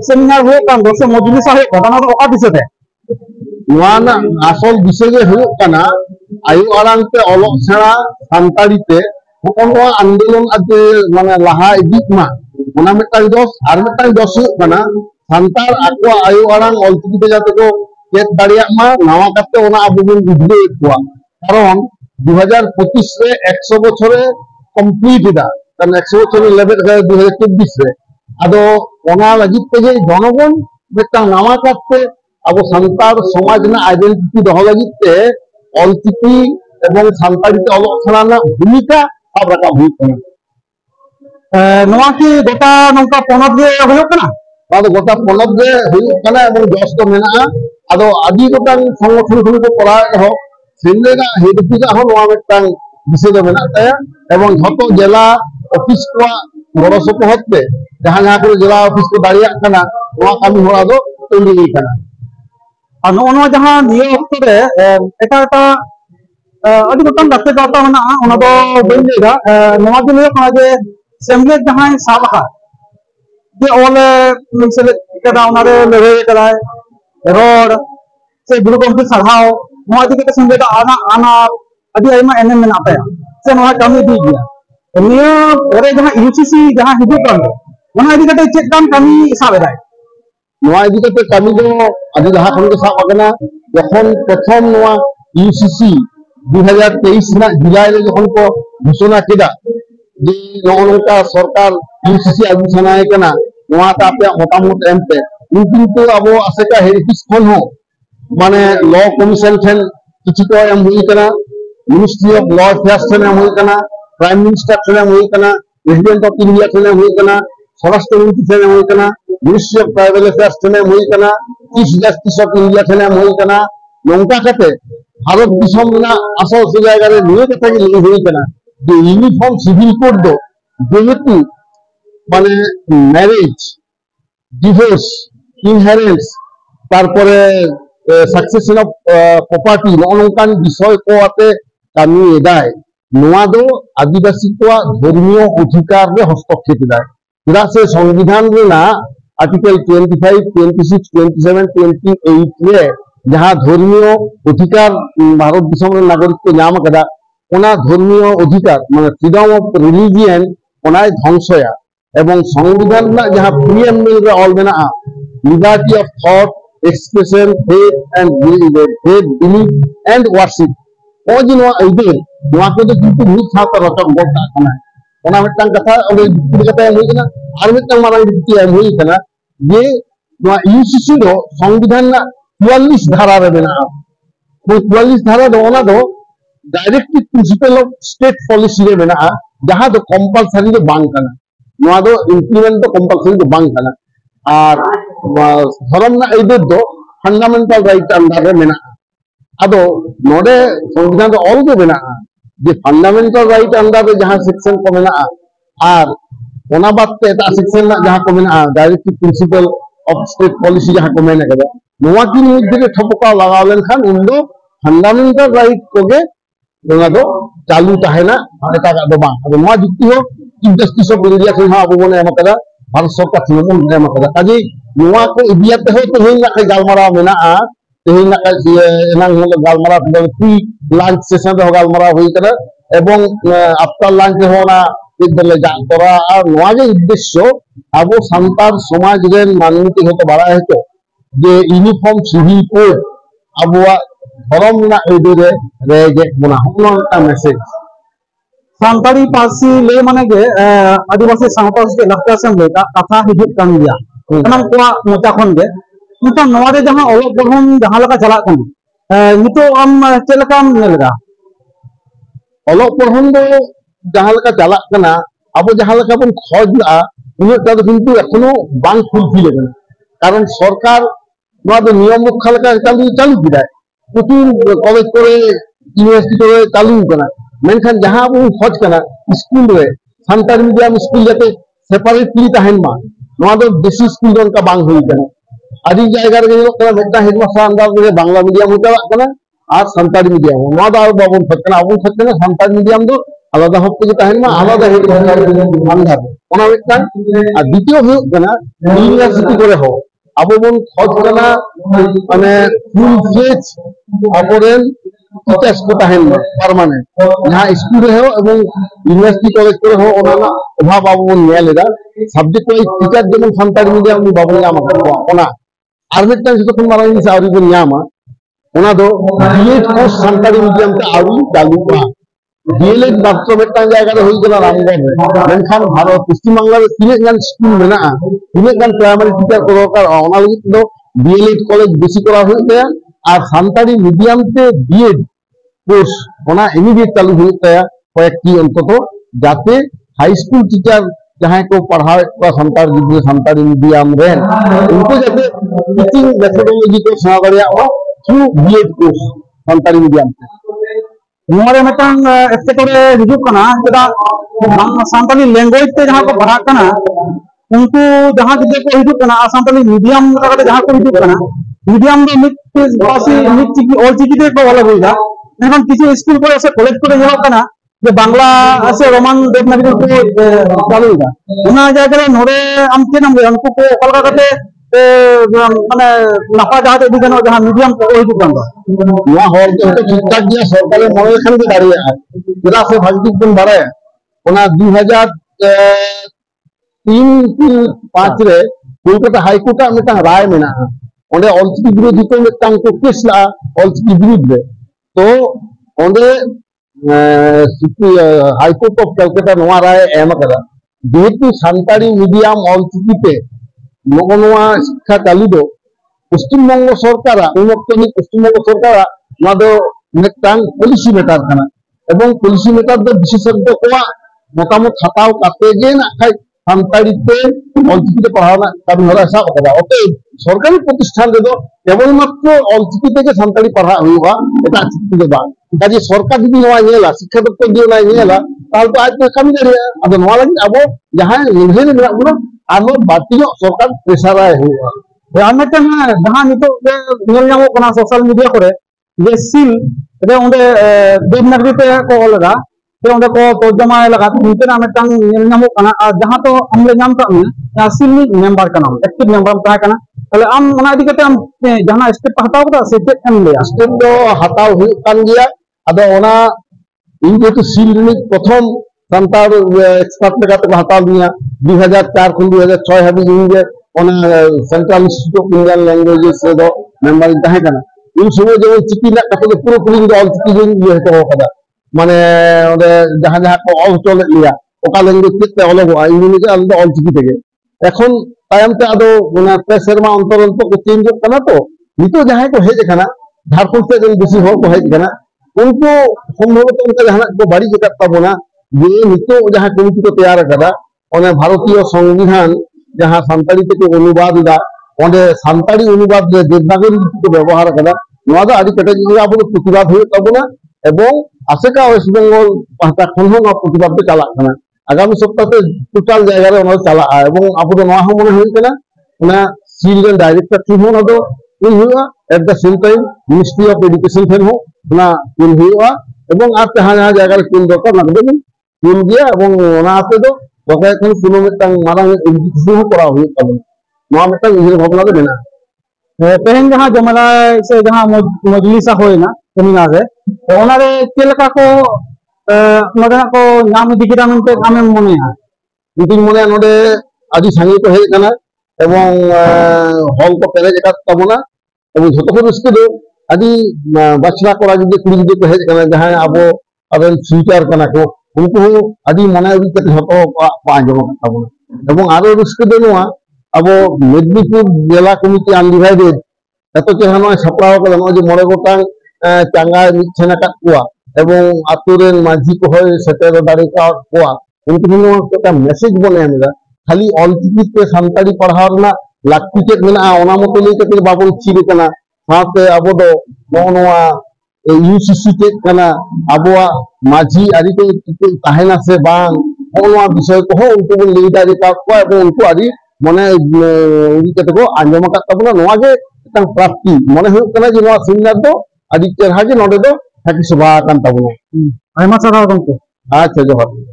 seminar हो कान दो से मजलिस है घटना तो ओका दिसे थे आसल विषय आयु आराम ते अलग सेड़ा सानताड़ी ते आंदोलन माने लहा इदिमा दस और दस सानतार आको आयु आराम अलचिकी जाते को चेक दाड़ियामा नावा काते ओना आबो बन बुझे कुआ कारण 2025 रे 100 बछरे कमप्लीट इदा कारण 100 बछरे लेवल 2024 रे आदो ओना लगित तेजे जनगण बेटा नावा काते अब सानतार समाज ना आइडेंटिटी दह लगित ते अलचिकी एवं सानताड़ी ते अलग सेड़ा भूमिका साब राखा हुई नवा की गोटा नंका पनत गे होयो कना गोटा पनत गे हुई कना एवं जस तो मेना आदो आदि गोटा संगठन को करा हो सेलेगा हेडपिजा हो नवा मेटांग विषय दो मेना ताया एवं झतो जिला ऑफिस को गड़ो सपोहत पे जहां जहां को जिला ऑफिस को दाड़िया कना नवा कामी होरा दो तंगी कना और नो जहां नियो वक्त रे एटा एटा अडी गोटान डाक्टर दाता मना ओना दो बइन लेगा नवा दिन कना जे सेमले जहां साबहा जे ओले मिसले कदा ओना रे लेवे कदाय रोड से गुरु गंभीर सढ़ाव नवा दिके के संगे आना आना अभी आयमा एनएम में आता है से नवा कमी दी गया नियो ओरे जहां यूसीसी जहां हिदु कान ओना दिके ते चेक कान कमी साबेदाय नवा दिके कमी दो आदि जहां खन के साब आगना जखन प्रथम नवा यूसीसी 2023 ना जुलाई रे जखन को घोषणा केदा जे नोनका सरकार यूसीसी आगु सनाय कना नवा ता पे मोटामोट एमपे किंतु अब आसेका हेरिटेज खन हो माने लॉ कमीशन ठेन किछि को एम हुई कना मिनिस्ट्री ऑफ लॉ अफेयर्स ठेन एम हुई कना प्राइम मिनिस्टर ठेन एम हुई कना प्रेसिडेंट ऑफ इंडिया ठेन एम हुई कना स्वराष्ट्र मंत्री ठेन एम हुई कना मिनिस्ट्री ऑफ ट्राइबल अफेयर्स ठेन एम हुई कना चीफ जस्टिस ऑफ इंडिया ठेन एम हुई कना नोंका कते भारत दिसम ना असल से जायगा रे निये कथा के लिए हुई कना जे यूनिफॉर्म सिविल कोड दो जेहेतु माने मैरिज डिवोर्स इनहेरेंस तारपरे सक्सेशन ऑफ प्रॉपर्टी नोनकान विषय को आते कामी एदाय नोआ दो आदिवासी को धर्मीय अधिकार रे हस्तक्षेप दाय चेदा से संविधान रे ना आर्टिकल 25 26 27 28 रे जहां धर्मीय अधिकार भारत दिसम रे नागरिक को नाम कदा ओना धर्मीय अधिकार माने फ्रीडम ऑफ रिलीजियन ओना ध्वंसया एवं संविधान ना जहां प्रीएम्बल रे ऑल मेना liberty of thought expression faith and belief and worship ओ जिनो आइदे नवा को तो किंतु मित साथ रचक गोटा कना ओना मिटन कथा ओले दिक्ति कथा होई कना आर मिटन मारांग दिक्ति होई कना ये नवा यूसीसी रो संविधान ना 44 धारा रे मेना को 44 धारा दो ओना दो directive principle of state policy रे मेना जहां दो कंपलसरी दो बांग कना नवा दो इंप्लीमेंट दो कंपलसरी दो बांग कना और धर्म ना इदे दो फंडामेंटल राइट अंडर रे मेना अदो नोडे संविधान ऑल दो मेना जे फंडामेंटल राइट अंडर रे जहां सेक्शन को मेना और ओना बात ते एटा सेक्शन ना जहां को मेना directive principle of state policy जहां को मेना कदा नोवा की मध्य रे ठपका लगाव लेन खान उन दो फंडामेंटल राइट को गे ओना दो चालू ताहेना एटा का दो बांग अदो नोवा जुक्ति हो चीफ जस्टिस ऑफ इंडिया से हा अबो ने एम कदा भारत सरकार तृणमूल ने मकदा काजी नोवा को इदियाते हो तो हेना के गालमारा मेना तेहिना के एनांग गालमारा फ्री लंच सेशन रे गालमारा हुई करे एवं आफ्टर लंच होना एक दले जा तोरा और नोवा जे उद्देश्य अब संतार समाज रे माननीति होतो बड़ा है तो जे यूनिफॉर्म सिविल कोड अब धर्म ना एदे रे जे बना होना मैसेज सानताड़ी पासी ले माने गे आदिवासी सावता से लक्ष्य से लेता कथा हिजुक कान गया कनम को मोचा खन गे नितो नवा रे जहां ओलो पढ़न जहां लगा चला कन नितो आम चेलकाम नेलगा ओलो पढ़न दो जहां लगा चला कना अब जहां लगा बन खोजना उन ता किंतु एखनो बांग फुलफिल लेना कारण सरकार नवा दो नियम मुखल का चालू किदा कुछ कॉलेज करे यूनिवर्सिटी करे चालू कना मेनखान जहां अब खोज कना स्कूल रे संतान मीडियम स्कूल जाते सेपरेटली तहन मा नवा दो देसी स्कूल दोन का बांग हुई कना आदि जायगा रे जो कना बेटा हेडमास्टर अंदर रे बांग्ला मीडियम होता कना और संतान मीडियम नवा दो बाबू फटकना अब फटकना संतान मीडियम दो आलादा भाव ते तहन मा आलादा हेड आंधार ओना मिदटां आ द्वितीय हुयुग कना यूनिवर्सिटी करे हो अब बन खोज कना माने फुल फ्लेज ऑपरेन टीचर्स को तहन मा परमानेंट जहां स्कूल रहे हो एवं यूनिवर्सिटी कॉलेज करे हो ओना अभाव अब बन नेलेदा सब्जेक्ट वाइज टीचर जेमन सान्ताड़ी मीडियम नि बाबन नाम को ओना आर मिदटां जतो मारांग नि सावरी बन नामा ओना दो बीएड कोर्स सान्ताड़ी मीडियम ते आउरी चालू डीएलएड मात्र मिदटां जायगा रे हुई गना रामगढ़ मेनखान भारत पश्चिम बांग्ला रे तिने गान स्कूल मेना तिने गान प्राइमरी टीचर को दरकार ओना लगी दो डीएलएड कॉलेज बेसी करा हुई गया और सान्ताड़ी मीडियम ते बीएड कोर्स ओना इमीडिएट चालू हुई गया कयेकटी अंतत जाते हाई स्कूल टीचर जहां को पढ़ाए सान्ताड़ गिद्रे सान्ताड़ी मीडियम रे उनको जाते टीचिंग मेथोडोलॉजी को सेवा दाड़िया थ्रू बीएड कोर्स सान्ताड़ी मीडियम नोरे मिदटां एस्टेटोरे हिजुग कना चेदा सान्ताली लैंग्वेज ते जहां को पढ़ा कना उनको जहां गिद्रे को हिजुग कना सान्ताली मीडियम का जहां को हिजुग कना मीडियम दो मित पासी मित चिकी ऑल चिकी ते को अलग होइदा एखन किछु स्कूल को से कॉलेज को जेलो कना जे बांग्ला से रोमान देवनागरी को चालू होइदा ओना जायगा रे नोरे आम के नाम उनको को कलका कते माने नापा जहां इदी गनो जहां मीडियम को हिजुग कन नोआ हॉल के तो ठीक ठाक दिया सरकार मने खान के दाड़िया जरा से भागती दिन बारे ओना 2003-5 रे कोलकाता हाई कोर्ट मिदटां राय मेना ओंडे ऑलचिकी विरोधी को मिदटां को केस ला ऑलचिकी विरुद्ध तो ओंडे हाई कोर्ट ऑफ कलकत्ता नोआ राय एम कदा जेहेतु सान्ताड़ी मीडियम ऑलचिकी ते नोआ शिक्षा चालू दो पश्चिम बंग सरकार उन अक्तनि पश्चिम बंग सरकार ना दो मिदटां पॉलिसी मेटार कना एवं पॉलिसी मेटार दो विशेषज्ञ को मतामत हताव काते गे ना खाय सान्ताड़ी ते ऑलचिकी ते पढ़ाना कमी हरा साब कदा ओते सरकारी प्रतिष्ठान दे दो केवल मात्र ऑलचिकी ते सान्ताड़ी पढ़ा हुआ एटा चिकी दे बा काजे सरकार जदि नोआ नेला शिक्षा दप्तर जदि नोआ नेला ताल तो आज तो कमी दाड़िया अदो नोआ लगी अब जहां निर्भय मेना बुना आरो बातियो सरकार प्रेशराय हुआ मिदटां जहां नितो नेल नामो कना सोशल मीडिया करे जे सील रे ओंडे देवनागरी ते को अलगा ते ओंडे को तर्जमा लगा नितेना मिदटां नेल नामो कना और जहां तो हमले नाम का या सील नि मेंबर कना एक्टिव मेंबर ता कना तले आम ओना इदी कते आम जहां स्टेप हटाव कदा से चेक एम लेया स्टेप दो हटाव हुई कान गया अदो ओना इन जेतु सील रि प्रथम सान्ताड़ एक्सपर्ट लेका ते हटाव दिया 2004 खन 2006 हाबी इनगे ओना central institute of Indian languages से दो मेंबर ताहे कना इन समय जो चिकी ना कते पूरा पूरी ऑल चिकी जो ये तो कदा माने ओदे जहां जहां को ऑल चले लिया ओका लैंग्वेज ते अलग हो इन के अलग ऑल चिकी तेगे এখন तायम ते आदो ओना पे शर्मा अंतरंत को चेंज कना तो नितो जहां को हेज कना झारखंड से जन बेसी हो को हेज कना उनको संभवतः उनका जहां को बाड़ी जगत ताबोना ये नितो जहां कमिटी को तैयार कदा ओने भारतीय संविधान जहां सान्ताड़ी ते को अनुवाद दा ओंडे सान्ताड़ी अनुवाद दे देवनागरी को व्यवहार कदा नोआ दा आदि कटे जे आबो प्रतिवाद हुई ताबोना एवं आसेका वेस्ट बेंगल पाहता खन हो प्रतिवाद ते चला कना आगामी सप्ताह ते टोटल जायगा रे ओना चला एवं आबो नोआ हम मने हुई कना ओना सील डायरेक्टर थी हो ना दो इन हुआ at the same time ministry of education फेन हो ना इन हुआ एवं आप जहां जहां जायगा रे कुल दरकार ना दो इन गया एवं ओना आते दो बकाय खन कोनो मिदटां मारांग एजुकेशन हो करा हुई तब नोआ मिदटां इजर भावना दो देना तेहन जहां जमला से जहां मजलिसा होइना सेमिनार रे तो ओना रे केलका को नोडे को नाम दिगिरा मेनते आमेम मनेया मीटिंग मने नोडे आदि सांगे को हेज कना एवं हॉल को पेरेज का तबना एवं जतो को रस्के दो आदि बचला कोरा जदि कुड़ी जदि को हेज कना जहां आबो अबेन फ्यूचर कना को उनको आदि मने उदी के जतो आंजम तबना एवं आरो रस्के दो नोआ अब मेदिनीपुर जिला कमिटी अनडिवाइडेड एतो के हनो छपराव के नो जे मोरे गोटांग चांगा मिछना का कुआ एवं आतुरेन माझी को होय सेटेर दाड़ी का कुआ उनको नो का मैसेज बने हमरा खाली ऑल चिकी ते सान्ताड़ी पढ़ाव ना लाक्ति के मेना ओना मतो ले के बाबन चिरे कना साथे अबो दो नोआ यूसीसी के कना अबोआ माझी आदि को ताहेना से बांग ओना विषय को हो उनको ले दाड़ी का कुआ एवं उनको आदि मने उदी के को आंजम का तबना नोआ के तंग प्राप्ति मने हो कना जे नोआ सेमिनार दो आदि चेरहा के नोडे दो थाकी सभा कान तबना आयमा सारा गंको अच्छा जोहर